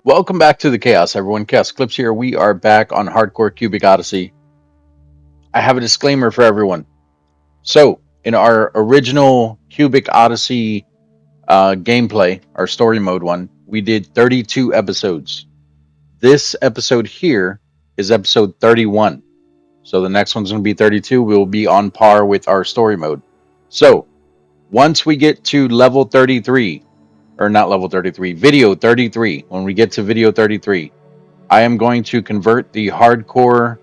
Welcome back to the Chaos, everyone. ChaosEclipse here. We are back on Hardcore Cubic Odyssey. I have a disclaimer for everyone. So, in our original Cubic Odyssey gameplay, our story mode one, we did 32 episodes. This episode here is episode 31. So, the next one's going to be 32. We'll be on par with our story mode. So, once we get to level 33, or not level 33, video 33, when we get to video 33, I am going to convert the hardcore.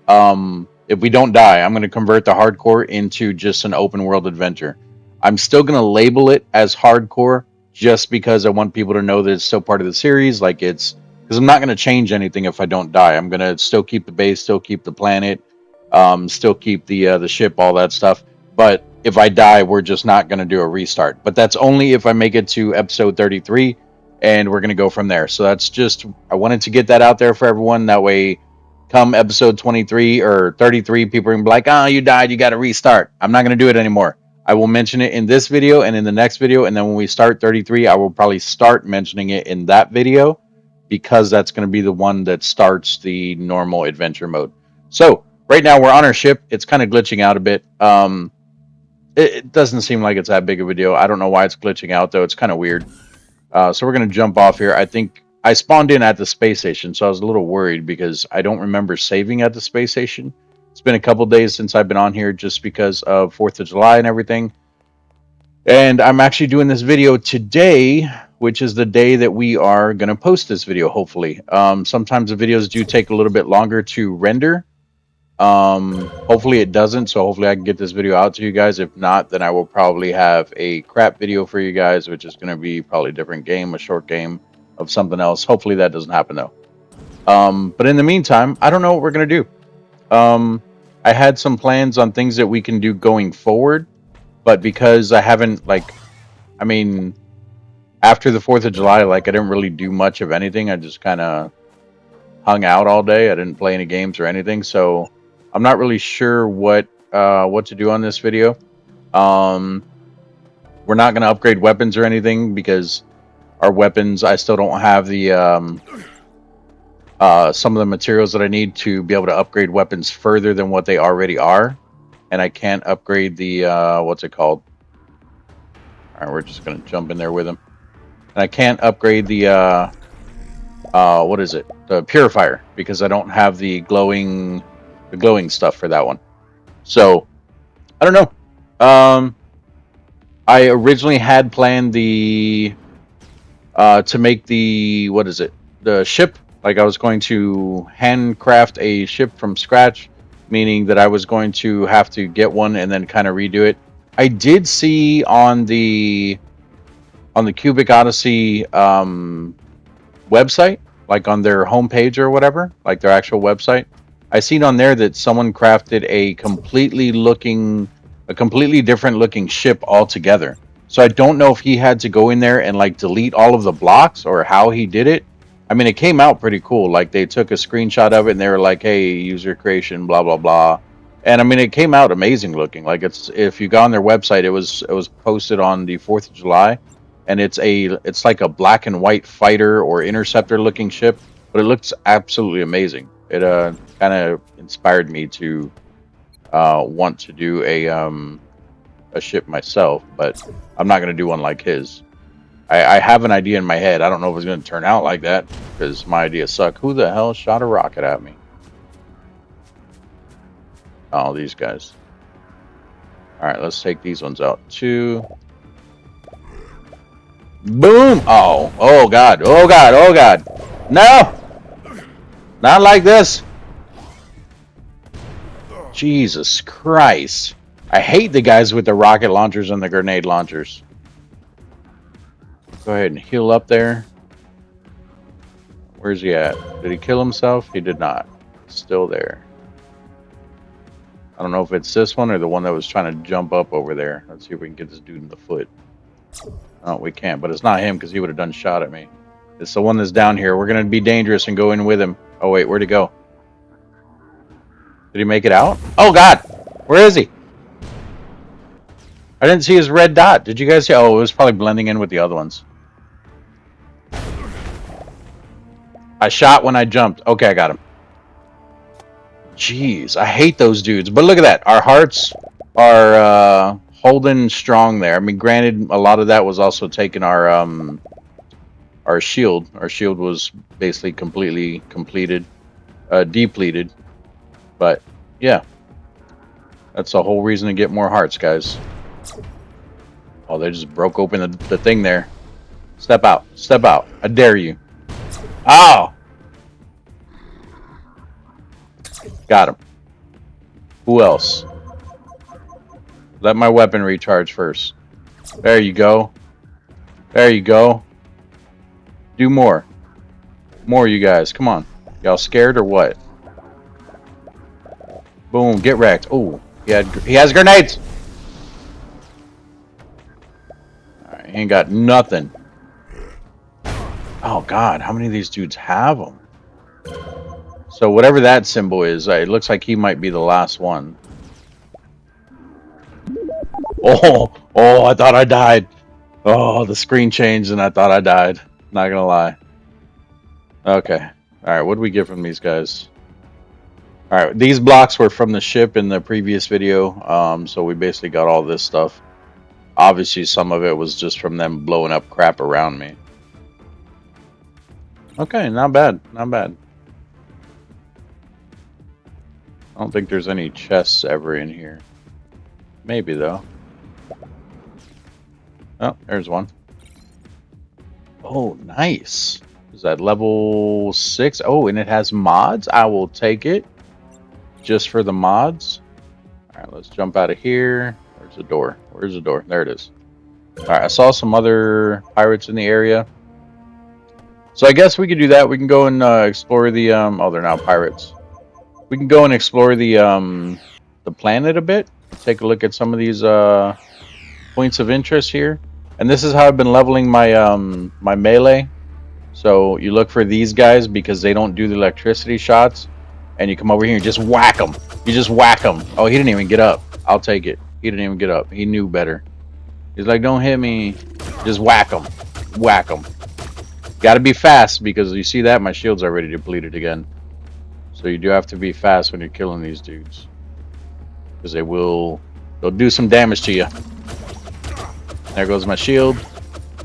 If we don't die, I'm going to convert the hardcore into just an open world adventure. I'm still going to label it as hardcore just because I want people to know that it's still part of the series. Like it's because I'm not going to change anything if I don't die. I'm going to still keep the base, still keep the planet, still keep the ship, all that stuff. But if I die, we're just not going to do a restart. But that's only if I make it to episode 33, and we're going to go from there. So that's just, I wanted to get that out there for everyone. That way, come episode 23 or 33, people are going to be like, oh, you died, you got to restart. I'm not going to do it anymore. I will mention it in this video and in the next video. And then when we start 33, I will probably start mentioning it in that video because that's going to be the one that starts the normal adventure mode. So right now we're on our ship. It's kind of glitching out a bit. It doesn't seem like it's that big of a deal. I don't know why it's glitching out, though. It's kind of weird. So we're going to jump off here. I think I spawned in at the space station, so I was a little worried because I don't remember saving at the space station. It's been a couple days since I've been on here just because of 4th of July and everything. And I'm actually doing this video today, which is the day that we are going to post this video, hopefully. Sometimes the videos do take a little bit longer to render. Hopefully it doesn't, so hopefully I can get this video out to you guys. If not, then I will probably have a crap video for you guys, which is going to be probably a different game, a short game of something else. Hopefully that doesn't happen though. But in the meantime, I don't know what we're going to do. I had some plans on things that we can do going forward, but because I haven't, after the 4th of July, I didn't really do much of anything. I just kind of hung out all day. I didn't play any games or anything, so I'm not really sure what to do on this video. We're not going to upgrade weapons or anything because our weapons, I still don't have the some of the materials that I need to be able to upgrade weapons further than what they already are, and I can't upgrade the what's it called? All right, we're just going to jump in there with them, and I can't upgrade the what is it? The purifier, because I don't have the glowing stuff for that one. So I don't know. I originally had planned the to make the, what is it? The ship. Like I was going to handcraft a ship from scratch, meaning that I was going to have to get one and then kind of redo it. I did see on the Cubic Odyssey website, like on their homepage or whatever, like their actual website, I seen on there that someone crafted a completely different looking ship altogether. So I don't know if he had to go in there and like delete all of the blocks or how he did it. I mean, it came out pretty cool. Like they took a screenshot of it and they were like, "Hey, user creation, blah blah blah," and I mean, it came out amazing looking. Like it's, if you go on their website, it was posted on the 4th of July. And it's like a black and white fighter or interceptor looking ship, but it looks absolutely amazing. It kind of inspired me to want to do a ship myself, but I'm not going to do one like his. I have an idea in my head. I don't know if it's going to turn out like that because my ideas suck. Who the hell shot a rocket at me? Oh, these guys. All right, let's take these ones out too. Boom! Oh God! Oh God! Oh God! No! Not like this! Jesus Christ! I hate the guys with the rocket launchers and the grenade launchers. Go ahead and heal up there. Where's he at? Did he kill himself? He did not. Still there. I don't know if it's this one or the one that was trying to jump up over there. Let's see if we can get this dude in the foot. Oh, we can't, but it's not him because he would have done shot at me. It's the one that's down here. We're going to be dangerous and go in with him. Oh, wait, where'd he go? Did he make it out? Oh, God! Where is he? I didn't see his red dot. Did you guys see? Oh, it was probably blending in with the other ones. I shot when I jumped. Okay, I got him. Jeez, I hate those dudes. But look at that. Our hearts are holding strong there. I mean, granted, a lot of that was also taking our shield. Our shield was basically completely depleted. But yeah, that's the whole reason to get more hearts, guys. Oh, they just broke open the thing there. Step out. Step out. I dare you. Oh! Got him. Who else? Let my weapon recharge first. There you go. There you go. Do more. More, you guys. Come on. Y'all scared or what? Boom. Get wrecked. Oh, he has grenades. Alright, he ain't got nothing. Oh, God. How many of these dudes have them? So whatever that symbol is, it looks like he might be the last one. Oh, I thought I died. Oh, the screen changed and I thought I died. Not gonna lie. Okay. Alright, what do we get from these guys? Alright, these blocks were from the ship in the previous video. So we basically got all this stuff. Obviously, some of it was just from them blowing up crap around me. Okay, not bad. Not bad. I don't think there's any chests ever in here. Maybe, though. Oh, there's one. Oh, nice. Is that level 6? Oh, and it has mods? I will take it. Just for the mods. Alright, let's jump out of here. Where's the door? Where's the door? There it is. Alright, I saw some other pirates in the area. So I guess we could do that. We can go and explore the... oh, they're now pirates. We can go and explore the planet a bit. Take a look at some of these points of interest here. And this is how I've been leveling my my melee. So you look for these guys because they don't do the electricity shots. And you come over here and just whack them. You just whack them. Oh, he didn't even get up. I'll take it. He didn't even get up. He knew better. He's like, don't hit me. Just whack them. Whack them. Got to be fast because you see that? My shield's already depleted again. So you do have to be fast when you're killing these dudes. Because they'll do some damage to you. There goes my shield.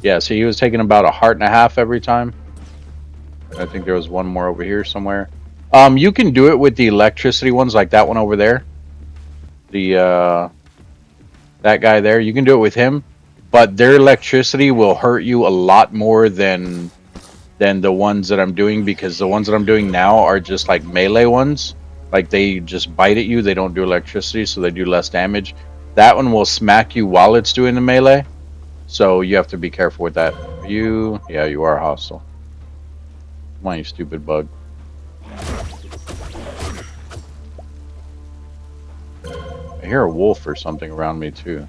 Yeah, see, he was taking about 1.5 hearts every time. I think there was one more over here somewhere. You can do it with the electricity ones, like that one over there. That guy there, you can do it with him. But their electricity will hurt you a lot more than the ones that I'm doing, because the ones that I'm doing now are just like melee ones. Like they just bite at you, they don't do electricity, so they do less damage. That one will smack you while it's doing the melee. So you have to be careful with that. Yeah, you are hostile. Come on, you stupid bug. I hear a wolf or something around me too.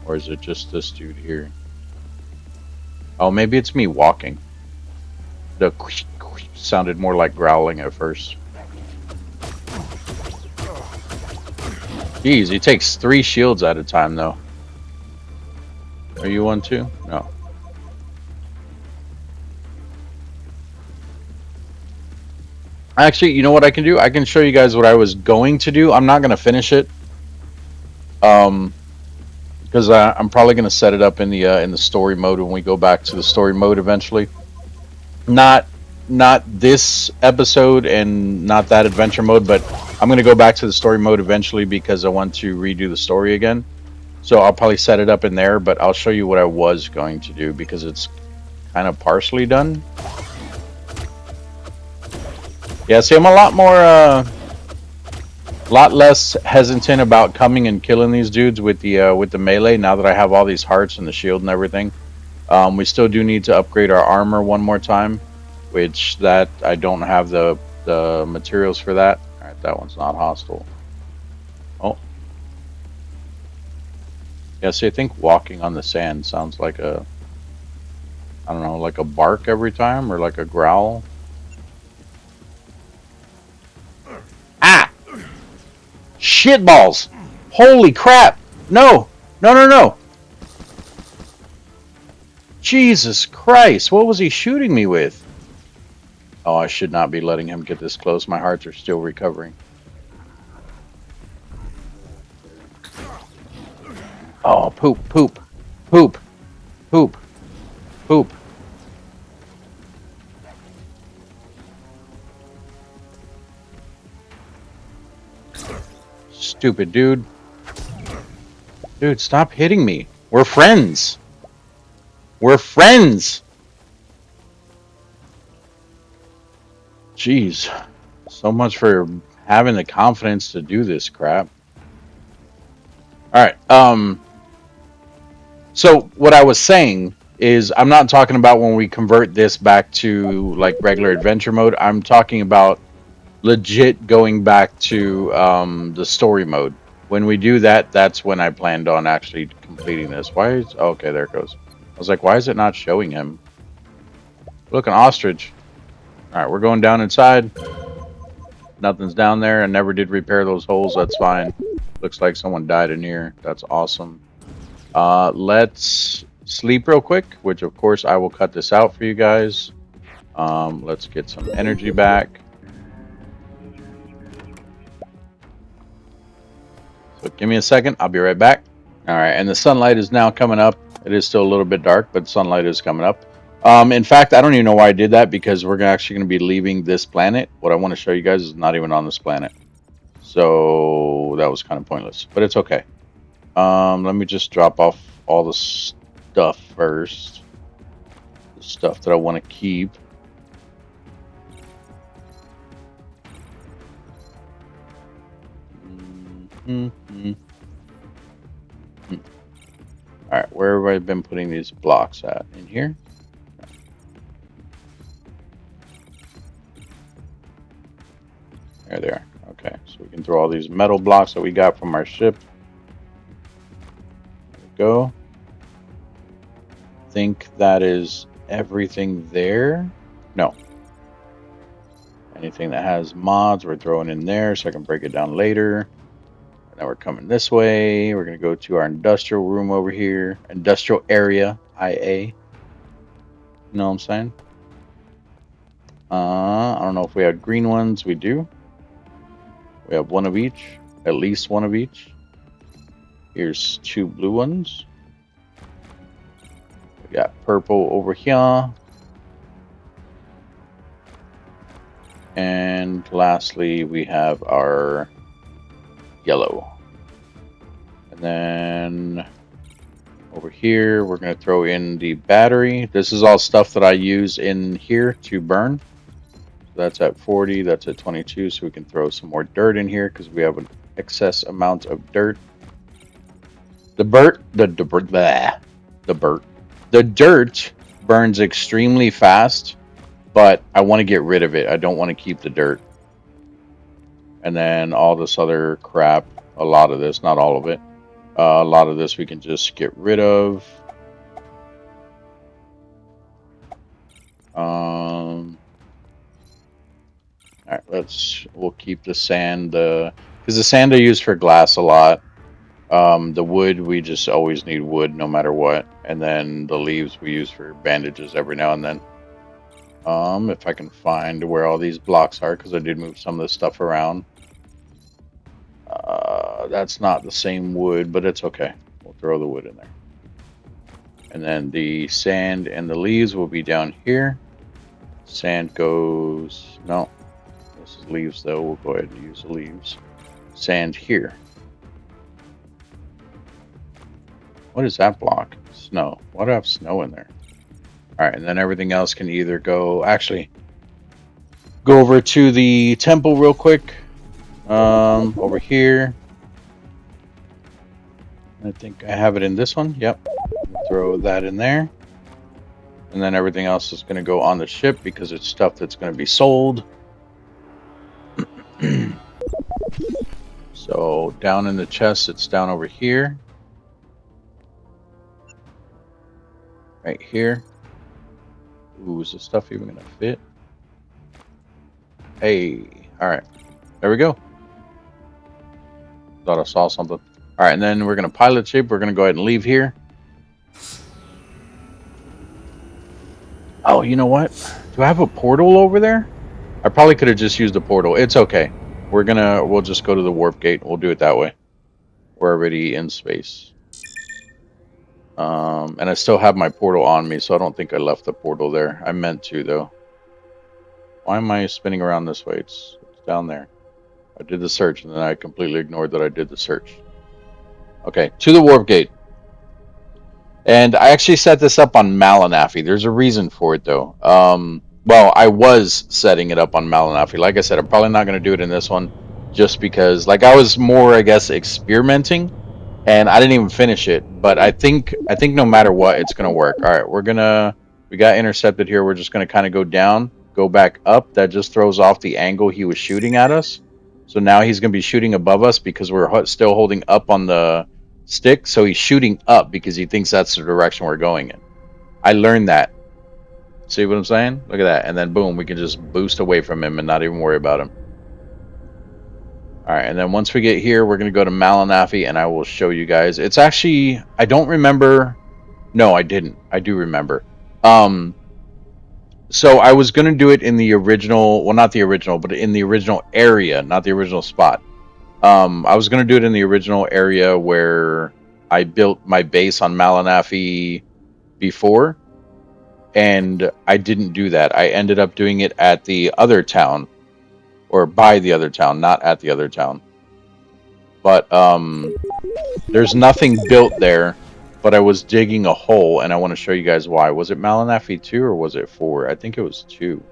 Or is it just this dude here? Oh, maybe it's me walking. The sounded more like growling at first. Jeez, he takes 3 shields at a time, though. Are you one too? No. Actually, you know what I can do? I can show you guys what I was going to do. I'm not going to finish it. Because I'm probably going to set it up in the story mode when we go back to the story mode eventually. Not this episode and not that adventure mode, but I'm going to go back to the story mode eventually because I want to redo the story again. So I'll probably set it up in there, but I'll show you what I was going to do because it's kind of partially done. Yeah, see, I'm a lot less hesitant about coming and killing these dudes with the melee now that I have all these hearts and the shield and everything. We still do need to upgrade our armor one more time, which that I don't have the materials for that. All right, that one's not hostile. Oh, yeah. See, I think walking on the sand sounds like I don't know, like a bark every time or like a growl. Ah! Shitballs! Holy crap! No! No, no, no! Jesus Christ, what was he shooting me with? Oh, I should not be letting him get this close. My hearts are still recovering. Oh, poop, poop, poop, poop, poop. Stupid dude. Dude, stop hitting me. We're friends. We're friends. Jeez. So much for having the confidence to do this crap. All right. So what I was saying is I'm not talking about when we convert this back to like regular adventure mode. I'm talking about legit going back to the story mode. When we do that, that's when I planned on actually completing this. Why is okay? There it goes. I was like, why is it not showing him? Look, an ostrich. All right, we're going down inside. Nothing's down there. I never did repair those holes. That's fine. Looks like someone died in here. That's awesome. Let's sleep real quick, which of course I will cut this out for you guys. Let's get some energy back. So give me a second. I'll be right back. All right, and the sunlight is now coming up. It is still a little bit dark, but sunlight is coming up. In fact, I don't even know why I did that because we're actually going to be leaving this planet. What I want to show you guys is not even on this planet. So that was kind of pointless, but it's okay. Let me just drop off all the stuff first. The stuff that I want to keep. Mm-hmm. All right, where have I been putting these blocks at? In here? There they are. Okay, so we can throw all these metal blocks that we got from our ship. There we go. Think that is everything there. No. Anything that has mods, we're throwing in there so I can break it down later. And then we're coming this way. We're going to go to our industrial room over here. Industrial area, IA. You know what I'm saying? I don't know if we have green ones. We do. We have one of each. At least one of each. Here's 2 blue ones. We got purple over here. And lastly, we have our yellow. And then over here, we're going to throw in the battery. This is all stuff that I use in here to burn. So that's at 40, that's at 22, so we can throw some more dirt in here because we have an excess amount of dirt. The dirt burns extremely fast, but I want to get rid of it. I don't want to keep the dirt. And then all this other crap, a lot of this, not all of it. A lot of this we can just get rid of. All right, we'll keep the sand, because the sand I use for glass a lot. The wood, we just always need wood no matter what. And then the leaves we use for bandages every now and then. If I can find where all these blocks are, because I did move some of this stuff around. That's not the same wood, but it's okay. We'll throw the wood in there. And then the sand and the leaves will be down here. Sand goes... No. This is leaves, though. We'll go ahead and use the leaves. Sand here. What is that block? Snow. Why do I have snow in there? Alright, and then everything else can either go... Actually, go over to the temple real quick. Over here. I think I have it in this one. Yep. Throw that in there. And then everything else is going to go on the ship because it's stuff that's going to be sold. So down in the chest, it's down over here. Right here. Ooh, is this stuff even going to fit? Hey, alright. There we go. Thought I saw something. Alright, and then we're going to pilot ship. We're going to go ahead and leave here. Oh, you know what? Do I have a portal over there? I probably could have just used a portal. It's okay. We'll just go to the warp gate. We'll do it that way. We're already in space. And I still have my portal on me, so I don't think I left the portal there. I meant to, though. Why am I spinning around this way? It's down there. I did the search, and then I completely ignored that I did the search. Okay, to the warp gate. And I actually set this up on Malinafi. There's a reason for it, though. Well, I was setting it up on Malinafi. Like I said, I'm probably not going to do it in this one, just because, like, I was more, I guess, experimenting, and I didn't even finish it. But I think no matter what, it's going to work. All right, we got intercepted here. We're just going to kind of go down, go back up. That just throws off the angle he was shooting at us. So now he's going to be shooting above us because we're still holding up on the stick, so he's shooting up because he thinks that's the direction we're going in. I learned that. See what I'm saying? Look at that. And then boom, we can just boost away from him and not even worry about him. All right, and then once we get here, we're going to go to Malinafi, and I will show you guys. It's actually, I don't remember. No, I didn't. I do remember. So I was going to do it in the original, well, not the original, but in the original area, not the original spot. I was going to do it in the original area where I built my base on Malinafi before, and I didn't do that. I ended up doing it at the other town, or by the other town, not at the other town. But there's nothing built there, but I was digging a hole, and I want to show you guys why. Was it Malinafi 2 or was it 4? I think it was 2.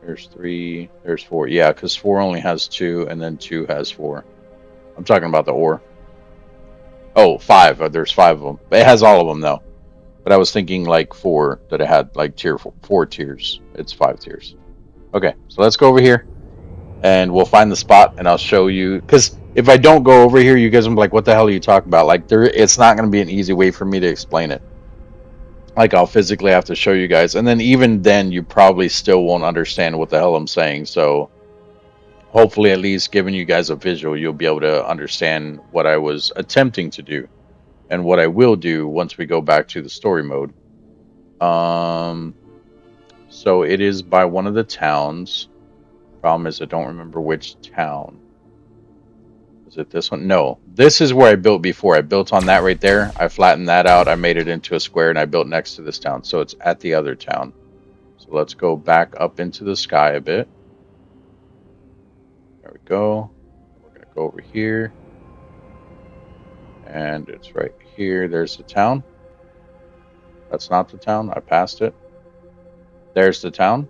There's 3, there's 4. Yeah, because 4 only has 2, and then 2 has 4. I'm talking about the ore. Oh, 5. There's 5 of them. It has all of them, though. But I was thinking like 4, that it had like tier 4 tiers. It's 5 tiers. Okay, so let's go over here, and we'll find the spot, and I'll show you. Because if I don't go over here, you guys will be like, what the hell are you talking about? Like, it's not going to be an easy way for me to explain it. Like, I'll physically have to show you guys. And then even then, you probably still won't understand what the hell I'm saying. So hopefully, at least giving you guys a visual, you'll be able to understand what I was attempting to do and what I will do once we go back to the story mode. So it is by one of the towns. Problem is, I don't remember which town. Is it this one? No, this is where I built before. I built on that right there. I flattened that out. I made it into a square, and I built next to this town. So it's at the other town. So let's go back up into the sky a bit. There we go. We're going to go over here. And it's right here. There's the town. That's not the town. I passed it. There's the town.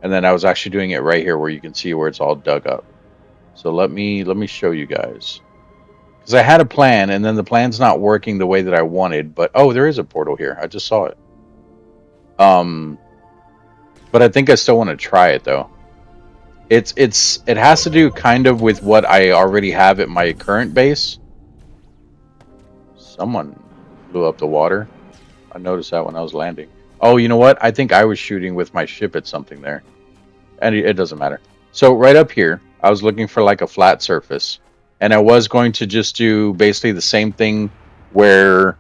And then I was actually doing it right here where you can see where it's all dug up. So let me show you guys. Because I had a plan, and then the plan's not working the way that I wanted. But, oh, there is a portal here. I just saw it. But I think I still want to try it, though. It has to do kind of with what I already have at my current base. Someone blew up the water. I noticed that when I was landing. Oh, you know what? I think I was shooting with my ship at something there. And it doesn't matter. So right up here, I was looking for like a flat surface. And I was going to just do basically the same thing where...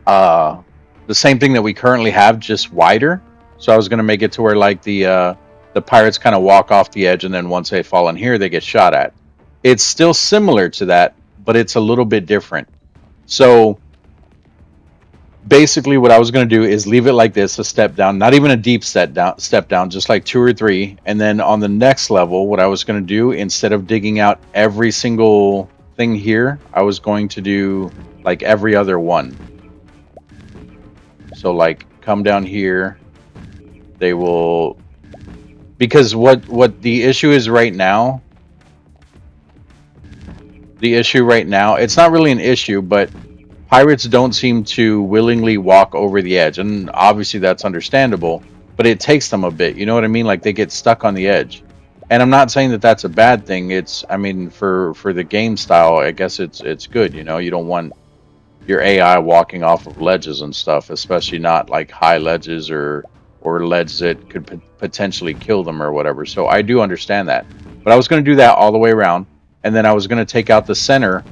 the same thing that we currently have, just wider. So I was going to make it to where like the pirates kind of walk off the edge, and then once they fall in here, they get shot at. It's still similar to that, but it's a little bit different. So basically what I was going to do is leave it like this, a step down, not even a deep step down, just like 2 or 3. And then on the next level, what I was going to do, instead of digging out every single thing here, I was going to do like every other one. So like come down here, they will, because what the issue is right now, it's not really an issue, but pirates don't seem to willingly walk over the edge, and obviously that's understandable, but it takes them a bit, you know what I mean? Like they get stuck on the edge. And I'm not saying that that's a bad thing. It's, I mean, for the game style, I guess it's good, you know? You don't want your AI walking off of ledges and stuff, especially not like high ledges or ledges that could potentially kill them or whatever. So I do understand that. But I was going to do that all the way around, and then I was going to take out the center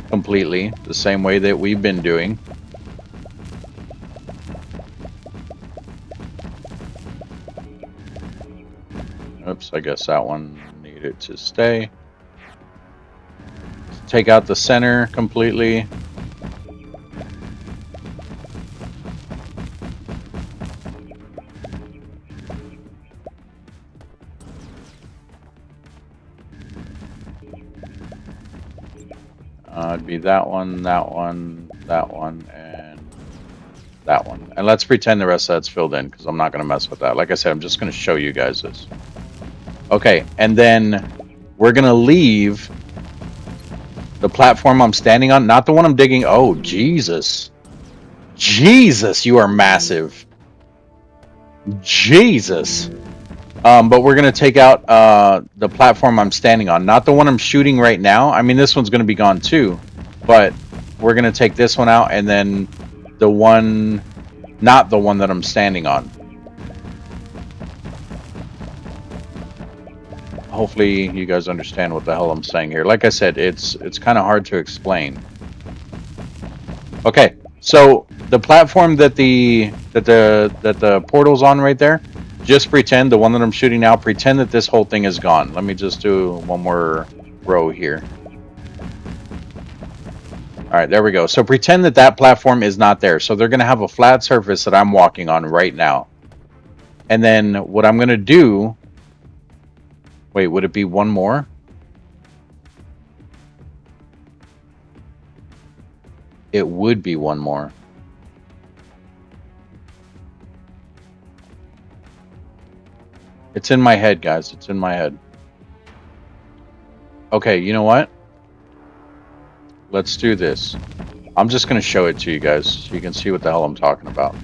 completely, the same way that we've been doing. Oops, I guess that one needed to stay. Take out the center completely. It'd be that one, that one, that one, and that one. And let's pretend the rest of that's filled in, because I'm not going to mess with that. Like I said, I'm just going to show you guys this. Okay, and then we're going to leave the platform I'm standing on, not the one I'm digging. Oh, Jesus. Jesus, you are massive. Jesus. But we're going to take out the platform I'm standing on, not the one I'm shooting right now. I mean, this one's going to be gone too, but we're going to take this one out, and then the one, not the one that I'm standing on. Hopefully you guys understand what the hell I'm saying here. Like I said, it's kind of hard to explain. Okay, so the platform that the portal's on right there, just pretend the one that I'm shooting now, pretend that this whole thing is gone. Let me just do one more row here. All right, there we go. So pretend that that platform is not there. So they're going to have a flat surface that I'm walking on right now. And then what I'm going to do, wait, would it be one more? It would be one more. It's in my head, guys. It's in my head. Okay, you know what? Let's do this. I'm just going to show it to you guys so you can see what the hell I'm talking about.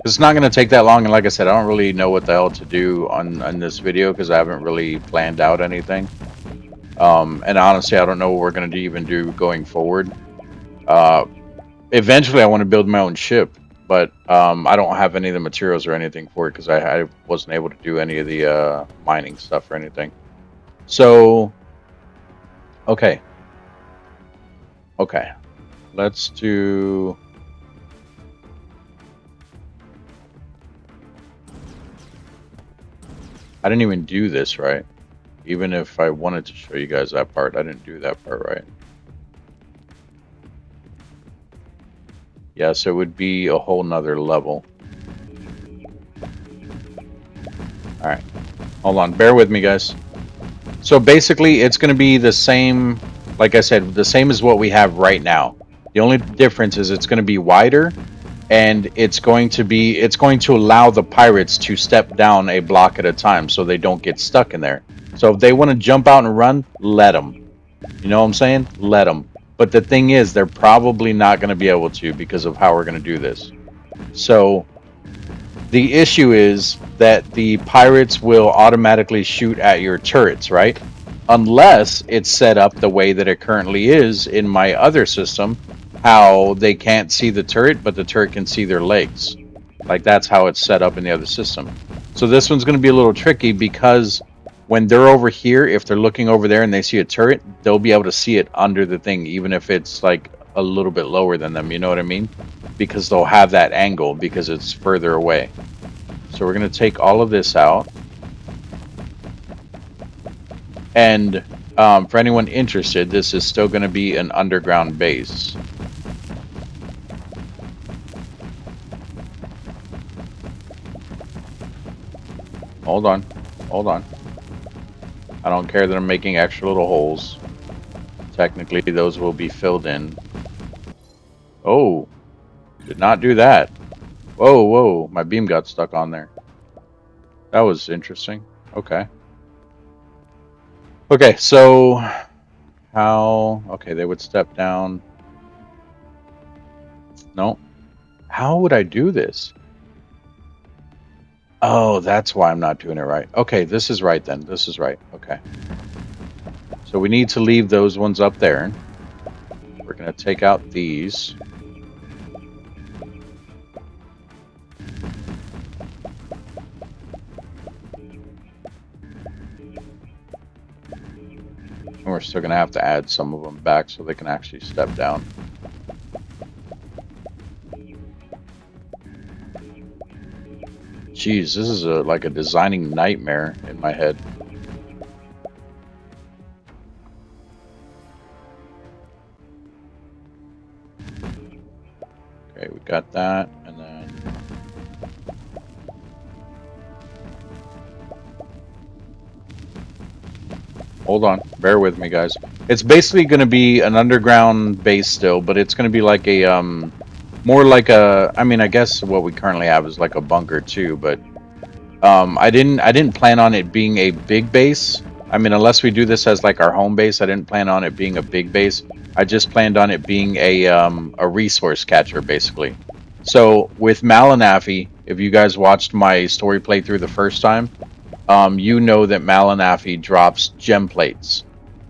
It's not going to take that long, and like I said, I don't really know what the hell to do on this video because I haven't really planned out anything. And honestly, I don't know what we're going to even do going forward. Eventually, I want to build my own ship, but I don't have any of the materials or anything for it because I wasn't able to do any of the mining stuff or anything. So, okay. Okay. Let's do... I didn't even do this right. Even if I wanted to show you guys that part, I didn't do that part right. Yeah, so it would be a whole nother level. Alright. Hold on. Bear with me, guys. So basically, it's going to be the same, like I said, the same as what we have right now. The only difference is it's going to be wider, and it's going to allow the pirates to step down a block at a time so they don't get stuck in there. So if they want to jump out and run, let them. You know what I'm saying? Let them. But the thing is, they're probably not going to be able to because of how we're going to do this. So the issue is that the pirates will automatically shoot at your turrets, right? Unless it's set up the way that it currently is in my other system, how they can't see the turret, but the turret can see their legs. Like, that's how it's set up in the other system. So this one's going to be a little tricky because when they're over here, if they're looking over there and they see a turret, they'll be able to see it under the thing, even if it's like a little bit lower than them, you know what I mean? Because they'll have that angle because it's further away. So we're going to take all of this out. And for anyone interested, this is still going to be an underground base. Hold on. Hold on. I don't care that I'm making extra little holes. Technically, those will be filled in. Oh, did not do that. Whoa, whoa, my beam got stuck on there. That was interesting. Okay. Okay, so how... Okay, they would step down. No. How would I do this? Oh, that's why I'm not doing it right. Okay, this is right then. This is right. Okay. So we need to leave those ones up there. We're going to take out these. And we're still going to have to add some of them back so they can actually step down. Jeez, this is like a designing nightmare in my head. Okay, we got that, and then hold on, bear with me, guys. It's basically going to be an underground base still, but it's going to be like a more like a. I mean, I guess what we currently have is like a bunker too, but I didn't plan on it being a big base. I mean, unless we do this as like our home base, I didn't plan on it being a big base. I just planned on it being a resource catcher, basically. So with Malinafi, if you guys watched my story playthrough the first time, you know that Malinafi drops gem plates.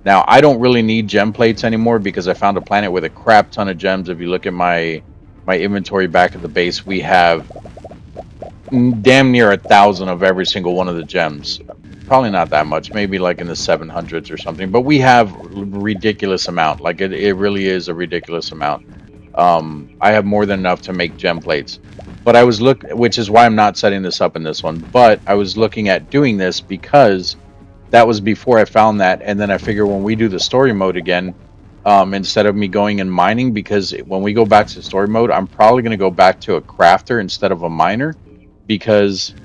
Now, I don't really need gem plates anymore because I found a planet with a crap ton of gems. If you look at my inventory back at the base, we have damn near 1,000 of every single one of the gems. Probably not that much, maybe like in the 700s or something. But we have ridiculous amount. Like it really is a ridiculous amount. I have more than enough to make gem plates. But I was which is why I'm not setting this up in this one. But I was looking at doing this because that was before I found that, and then I figure when we do the story mode again, instead of me going and mining, because when we go back to story mode, I'm probably going to go back to a crafter instead of a miner, because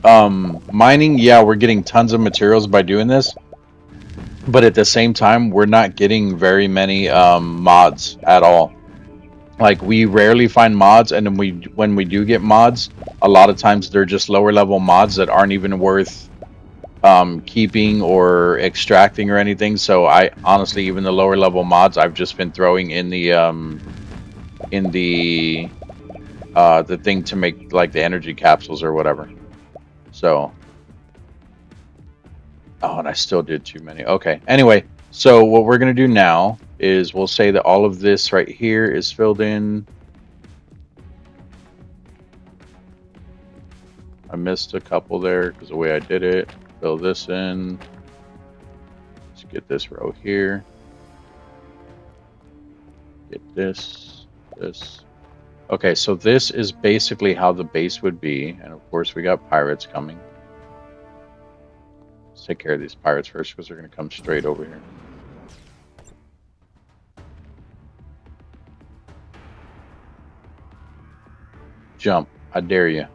mining, yeah, we're getting tons of materials by doing this, but at the same time, we're not getting very many mods at all. Like we rarely find mods, and then when we do get mods, a lot of times they're just lower level mods that aren't even worth keeping or extracting or anything. So I honestly, even the lower level mods, I've just been throwing in the thing to make like the energy capsules or whatever. So, oh, and I still did too many. Okay. Anyway, so what we're gonna do now is we'll say that all of this right here is filled in. I missed a couple there because the way I did it. Fill this in. Let's get this row here. Get this. Okay, so this is basically how the base would be. And of course, we got pirates coming. Let's take care of these pirates first because they're going to come straight over here. Jump. I dare you.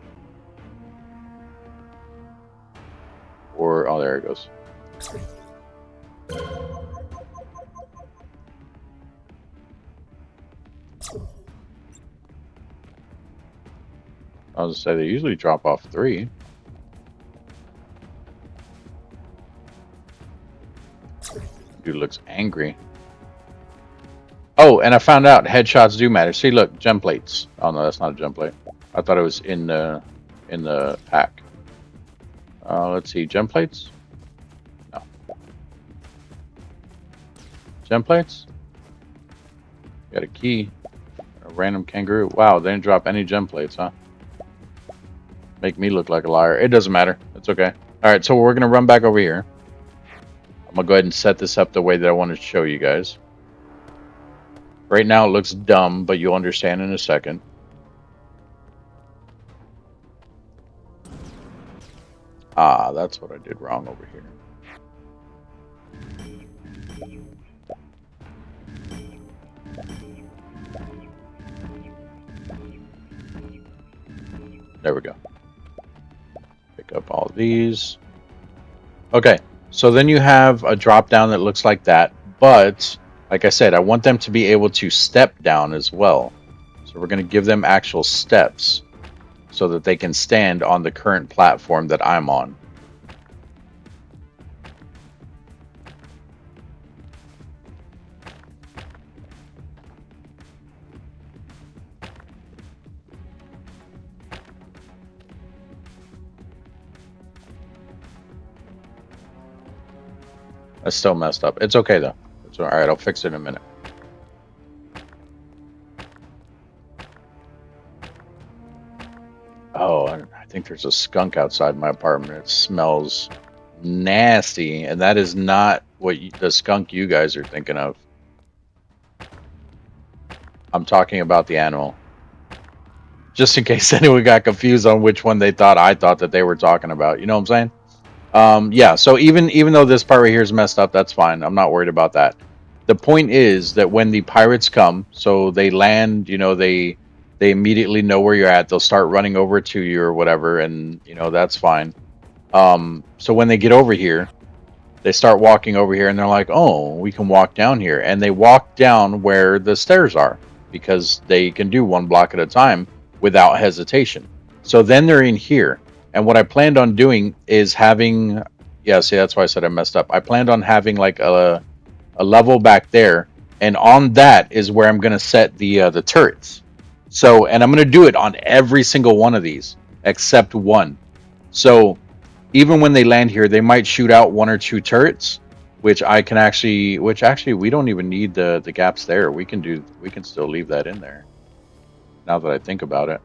Or, oh, there it goes. I was going to say, they usually drop off 3. Dude looks angry. Oh, and I found out headshots do matter. See, look, gem plates. Oh, no, that's not a gem plate. I thought it was in the pack. Let's see, gem plates? No. Gem plates? Got a key. A random kangaroo. Wow, they didn't drop any gem plates, huh? Make me look like a liar. It doesn't matter. It's okay. Alright, so we're going to run back over here. I'm going to go ahead and set this up the way that I wanted to show you guys. Right now it looks dumb, but you'll understand in a second. Ah, that's what I did wrong over here. There we go. Pick up all these. Okay, so then you have a drop down that looks like that, but like I said, I want them to be able to step down as well. So we're going to give them actual steps so that they can stand on the current platform that I'm on. That's still messed up. It's okay though. It's all right. I'll fix it in a minute. Oh, I think there's a skunk outside my apartment. It smells nasty, and that is not what the skunk you guys are thinking of. I'm talking about the animal. just in case anyone got confused on which one they thought I thought that they were talking about. You know what I'm saying? Yeah. So even though this part right here is messed up, that's fine. I'm not worried about that. The point is that when the pirates come, so they land, you know, they immediately know where you're at. They'll start running over to you or whatever, and you know that's fine. So when they get over here, they start walking over here, and they're like, "Oh, we can walk down here," and they walk down where the stairs are because they can do one block at a time without hesitation. So then they're in here, and what I planned on doing is having, yeah, see, that's why I said I messed up. I planned on having like a level back there, and on that is where I'm gonna set the turrets. So, and I'm gonna do it on every single one of these except one. So even when they land here, they might shoot out one or two turrets, which I can actually, which actually we don't even need the gaps there. We can still leave that in there. Now that I think about it,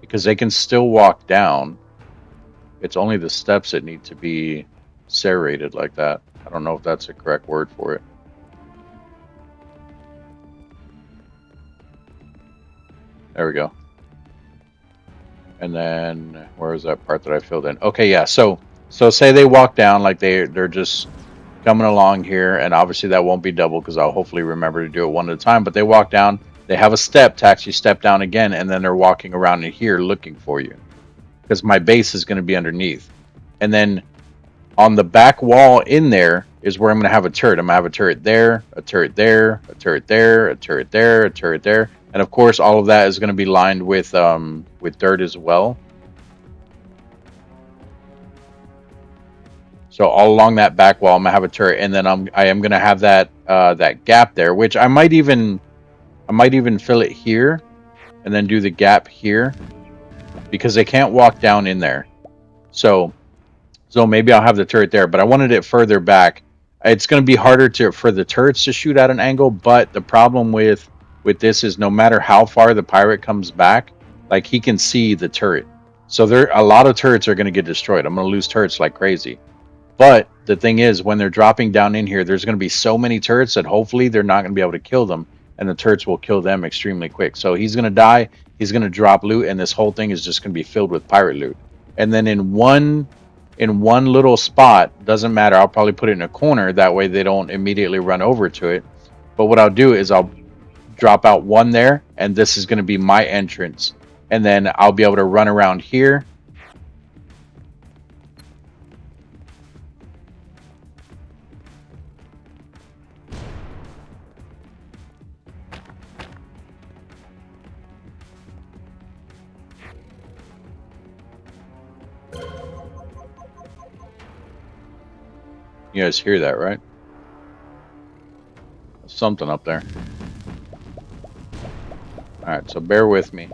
because they can still walk down. It's only the steps that need to be serrated like that. I don't know if that's the correct word for it. There we go. And then where is that part that I filled in? Okay, yeah. So say they walk down like they're just coming along here, and obviously that won't be double because I'll hopefully remember to do it one at a time. But they walk down, they have a step to actually step down again, and then they're walking around in here looking for you because my base is going to be underneath. And then on the back wall in there is where I'm going to have a turret. I'm going to have a turret there, a turret there, a turret there, a turret there, a turret there. And of course, all of that is going to be lined with dirt as well. So all along that back wall, I'm gonna have a turret, and then I am gonna have that that gap there, which I might even fill it here, and then do the gap here, because they can't walk down in there. So maybe I'll have the turret there, but I wanted it further back. It's gonna be harder for the turrets to shoot at an angle, but the problem with this is no matter how far the pirate comes back, like he can see the turret. So a lot of turrets are gonna get destroyed. I'm gonna lose turrets like crazy. But the thing is, when they're dropping down in here, there's going to be so many turrets that hopefully they're not going to be able to kill them, and the turrets will kill them extremely quick. So he's going to die, he's going to drop loot, and this whole thing is just going to be filled with pirate loot. And then in one little spot, doesn't matter, I'll probably put it in a corner, that way they don't immediately run over to it. But what I'll do is I'll drop out one there, and this is going to be my entrance. And then I'll be able to run around here. You guys hear that, right? Something up there. Alright, so bear with me.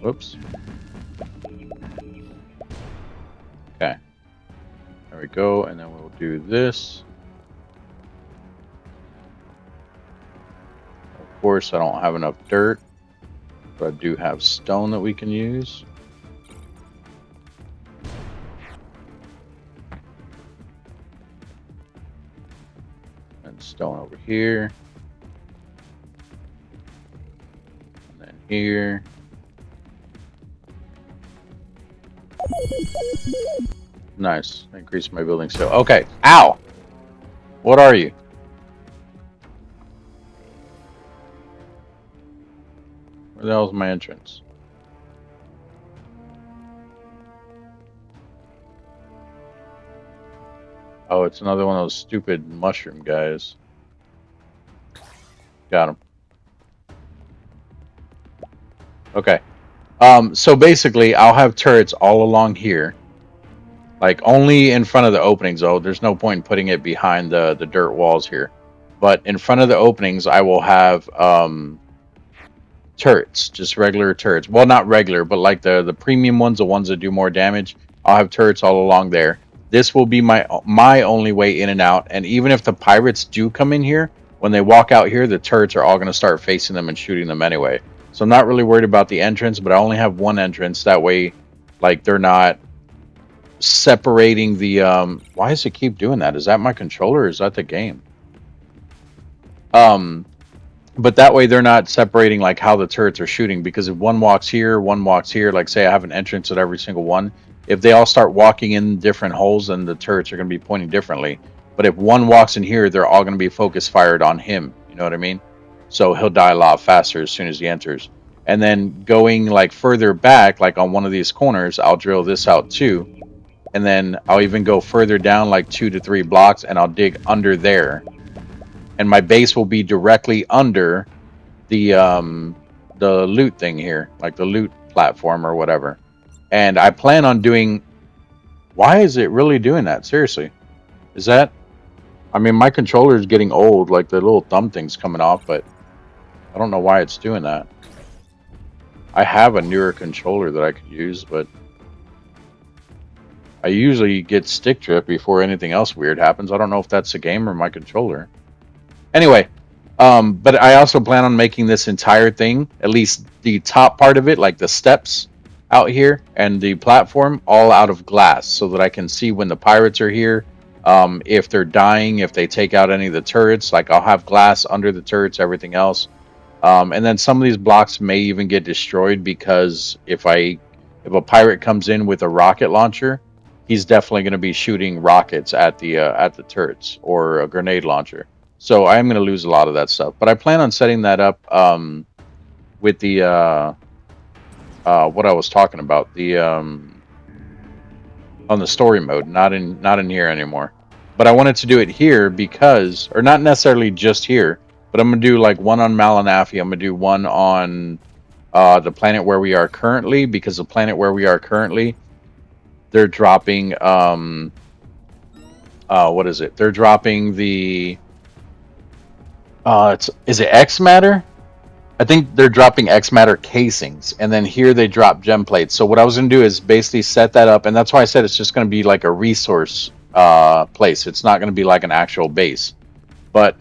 Whoops. Okay. There we go, and then we'll do this. Of course, I don't have enough dirt, but I do have stone that we can use. And stone over here. And then here. Nice. Increase my building skill. Okay. Ow! What are you? Where the hell is my entrance? Oh, it's another one of those stupid mushroom guys. Got him. Okay. So basically, I'll have turrets all along here. Like, only in front of the openings, though. There's no point in putting it behind the dirt walls here. But in front of the openings, I will have turrets. Just regular turrets. Well, not regular, but like the premium ones, the ones that do more damage. I'll have turrets all along there. This will be my only way in and out. And even if the pirates do come in here, when they walk out here, the turrets are all going to start facing them and shooting them anyway. So I'm not really worried about the entrance, but I only have one entrance. That way, like they're not separating the why does it keep doing that? Is that my controller or is that the game? Um but that way they're not separating like how the turrets are shooting, because if one walks here, like say I have an entrance at every single one, if they all start walking in different holes, then the turrets are going to be pointing differently. But if one walks in here, they're all going to be focus fired on him, you know what I mean? So he'll die a lot faster as soon as he enters. And then going like further back, like on one of these corners, I'll drill this out too, and then I'll even go further down like 2 to 3 blocks and I'll dig under there, and my base will be directly under the loot thing here, like the loot platform or whatever. And I plan on doing. Why is it really doing that? Seriously, is that? I mean, my controller is getting old, like the little thumb thing's coming off, but I don't know why it's doing that. I have a newer controller that I could use, but I usually get stick drift before anything else weird happens. I don't know if that's the game or my controller. Anyway, but I also plan on making this entire thing, at least the top part of it, like the steps out here and the platform, all out of glass, so that I can see when the pirates are here, if they're dying, if they take out any of the turrets. Like I'll have glass under the turrets, everything else. And then some of these blocks may even get destroyed, because if a pirate comes in with a rocket launcher, he's definitely going to be shooting rockets at the turrets, or a grenade launcher. So I am going to lose a lot of that stuff. But I plan on setting that up with the what I was talking about, the on the story mode, not in here anymore. But I wanted to do it here because, or not necessarily just here, but I'm gonna do like one on Malanafi. I'm gonna do one on the planet where we are currently, because the planet where we are currently, they're dropping what is it? They're dropping the is it X matter? I think they're dropping X matter casings, and then here they drop gem plates. So what I was gonna do is basically set that up, and that's why I said it's just gonna be like a resource place. It's not gonna be like an actual base. But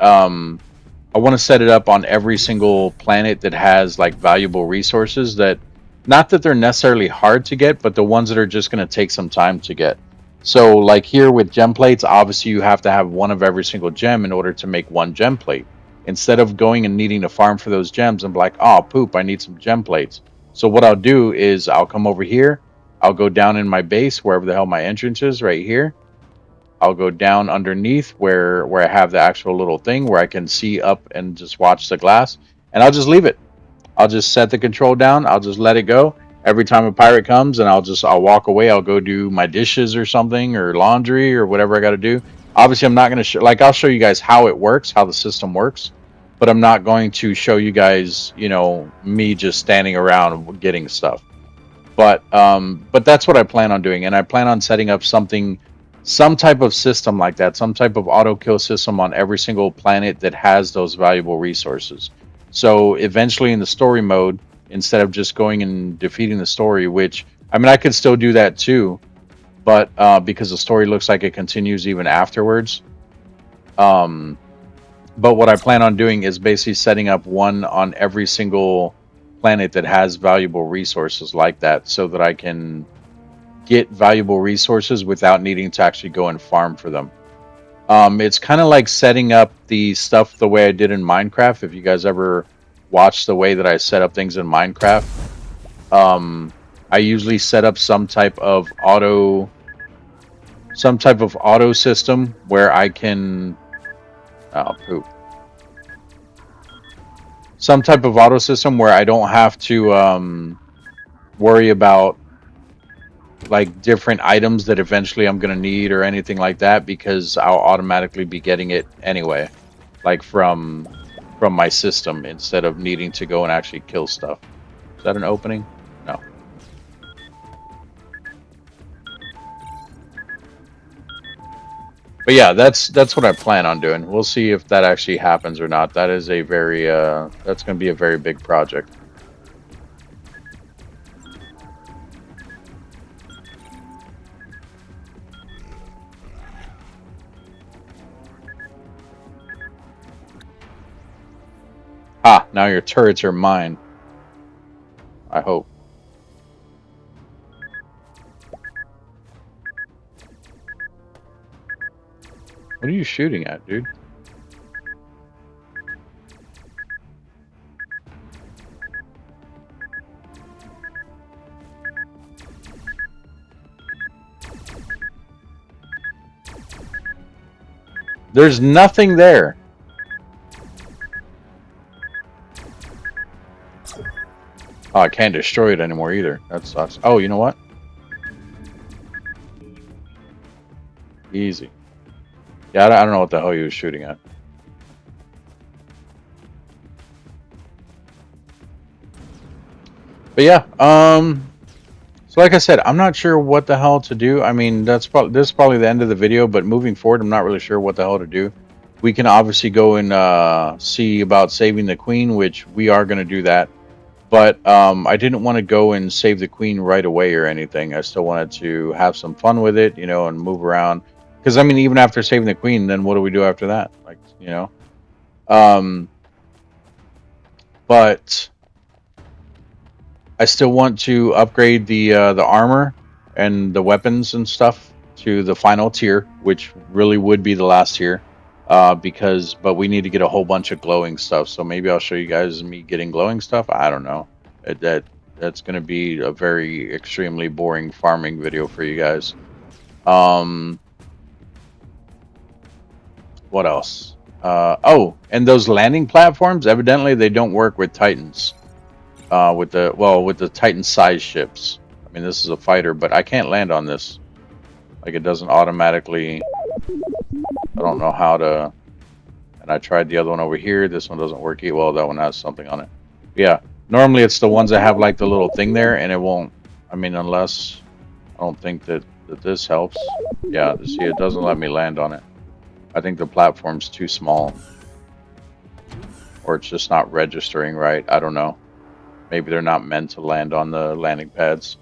I want to set it up on every single planet that has like valuable resources, that not that they're necessarily hard to get, but the ones that are just going to take some time to get. So like here with gem plates, obviously you have to have one of every single gem in order to make one gem plate. Instead of going and needing to farm for those gems and be like, oh poop, I need some gem plates. So what I'll do is I'll come over here, I'll go down in my base, wherever the hell my entrance is, right here. I'll go down underneath where I have the actual little thing where I can see up and just watch the glass, and I'll just leave it. I'll just set the control down. I'll just let it go. Every time a pirate comes, and I'll walk away. I'll go do my dishes or something, or laundry, or whatever I got to do. Obviously, I'm not going to show, like, I'll show you guys how it works, how the system works, but I'm not going to show you guys, me just standing around getting stuff. But that's what I plan on doing, and I plan on setting up some type of system like that, some type of auto kill system on every single planet that has those valuable resources. So eventually in the story mode, instead of just going and defeating the story, which I mean I could still do that too, but because the story looks like it continues even afterwards. Um, but what I plan on doing is basically setting up one on every single planet that has valuable resources like that, so that I can get valuable resources without needing to actually go and farm for them. It's kind of like setting up the stuff the way I did in Minecraft. If you guys ever watch the way that I set up things in Minecraft, I usually set up some type of auto system where I can, oh poop, some type of auto system where I don't have to worry about like different items that eventually I'm going to need or anything like that, because I'll automatically be getting it anyway, like from my system, instead of needing to go and actually kill stuff. Is that an opening? No. But yeah, that's what I plan on doing. We'll see if that actually happens or not. That is a very that's going to be a very big project. Ah, now your turrets are mine. I hope. What are you shooting at, dude? There's nothing there. Oh, I can't destroy it anymore either. That sucks. Oh, you know what? Easy. Yeah, I don't know what the hell he was shooting at. But yeah, so like I said, I'm not sure what the hell to do. I mean, this is probably the end of the video, but moving forward, I'm not really sure what the hell to do. We can obviously go and see about saving the queen, which we are going to do that. But I didn't want to go and save the queen right away or anything. I still wanted to have some fun with it, and move around. Because I mean, even after saving the queen, then what do we do after that? Um, but I still want to upgrade the armor and the weapons and stuff to the final tier, which really would be the last tier. But we need to get a whole bunch of glowing stuff. So maybe I'll show you guys me getting glowing stuff. I don't know. That's going to be a very extremely boring farming video for you guys. What else? Oh, and those landing platforms, evidently they don't work with Titans. With the Titan size ships. I mean, this is a fighter, but I can't land on this. Like, it doesn't automatically. I don't know how to. And I tried the other one over here. This one doesn't work either. Well, that one has something on it. Yeah, normally it's the ones that have like the little thing there, and it won't. I mean, unless I don't think that this helps. Yeah, see, it doesn't let me land on it. I think the platform's too small, or it's just not registering right. I don't know. Maybe they're not meant to land on the landing pads.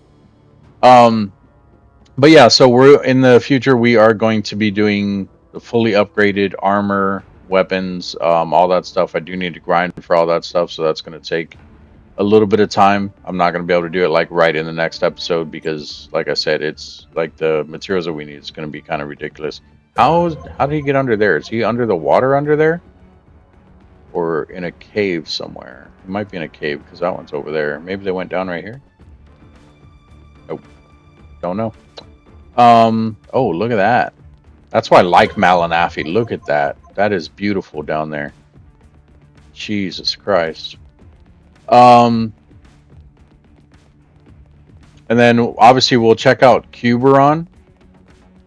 But yeah, so we're in the future. We are going to be doing the fully upgraded armor, weapons, all that stuff. I do need to grind for all that stuff, so that's going to take a little bit of time. I'm not going to be able to do it like right in the next episode because, like I said, it's like the materials that we need is going to be kind of ridiculous. How did he get under there? Is he under the water under there, or in a cave somewhere? He might be in a cave because that one's over there. Maybe they went down right here. Nope, don't know. Oh, look at that. That's why I like Malanafi. Look at that. That is beautiful down there. Jesus Christ. And then obviously we'll check out Cuberon.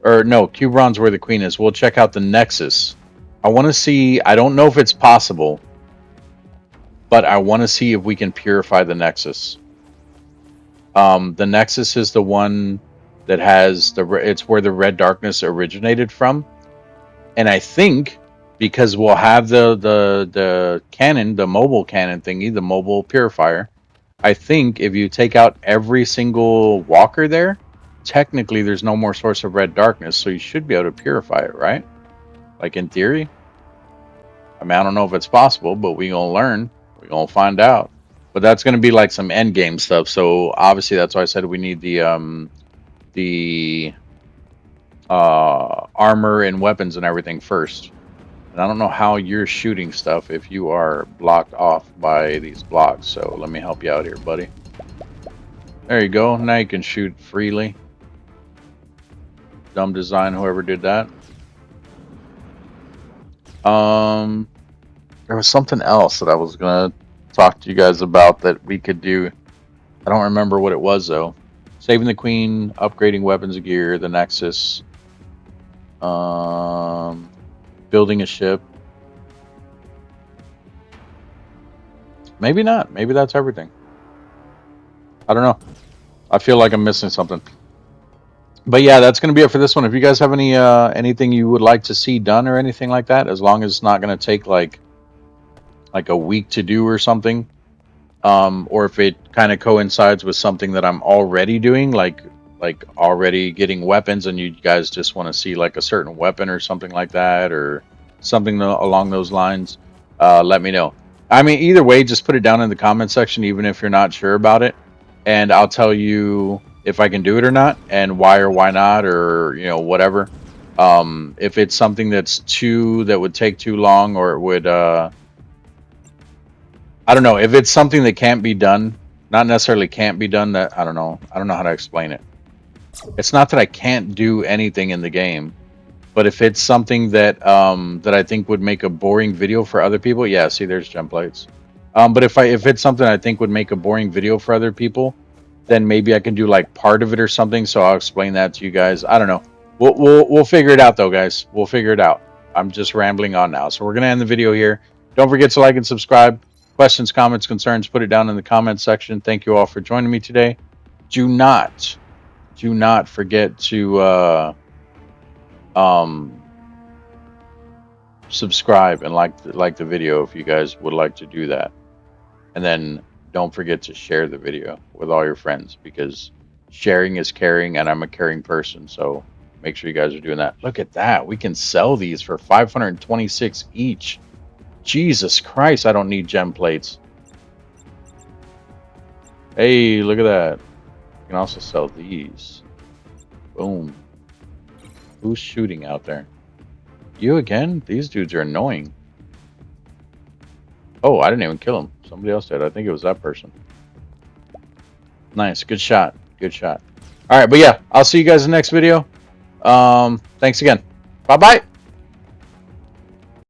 Or no, Cuberon's where the queen is. We'll check out the Nexus. I want to see, I don't know if it's possible, but I want to see if we can purify the Nexus. The Nexus is the one that has it's where the red darkness originated from, and I think because we'll have the cannon, the mobile cannon thingy, the mobile purifier. I think if you take out every single walker there, technically there's no more source of red darkness, so you should be able to purify it, right? Like in theory. I mean, I don't know if it's possible, but we gonna learn. We gonna find out. But that's gonna be like some end game stuff. So obviously that's why I said we need the armor and weapons and everything first. And I don't know how you're shooting stuff if you are blocked off by these blocks. So let me help you out here, buddy. There you go. Now you can shoot freely. Dumb design, whoever did that. There was something else that I was gonna talk to you guys about that we could do. I don't remember what it was though. Saving the queen, upgrading weapons and gear, the Nexus, building a ship. Maybe not. Maybe that's everything. I don't know. I feel like I'm missing something. But yeah, that's going to be it for this one. If you guys have any anything you would like to see done or anything like that, as long as it's not going to take like a week to do or something, or if it kind of coincides with something that I'm already doing, like already getting weapons, and you guys just want to see like a certain weapon or something like that, or something along those lines, let me know. I mean, either way, just put it down in the comment section, even if you're not sure about it. and I'll tell you if I can do it or not, and why or why not, or whatever. If it's something that would take too long, or it would I don't know, if it's something that can't be done, not necessarily can't be done, that I don't know how to explain it. It's not that I can't do anything in the game, but if it's something that I think would make a boring video for other people, yeah, see, there's gem plates. But if it's something I think would make a boring video for other people, then maybe I can do like part of it or something. So I'll explain that to you guys. I don't know. We'll figure it out though, guys. We'll figure it out. I'm just rambling on now. So we're gonna end the video here. Don't forget to like and subscribe. Questions, comments, concerns, put it down in the comments section. Thank you all for joining me today. Do not forget to um subscribe and like the video if you guys would like to do that. And then don't forget to share the video with all your friends, because sharing is caring, and I'm a caring person. So make sure you guys are doing that. Look at that. We can sell these for 526 each. Jesus Christ, I don't need gem plates. Hey, look at that. You can also sell these. Boom. Who's shooting out there? You again? These dudes are annoying. Oh, I didn't even kill him. Somebody else did. I think it was that person. Nice. Good shot. Good shot. All right, but yeah, I'll see you guys in the next video. Thanks again. Bye-bye.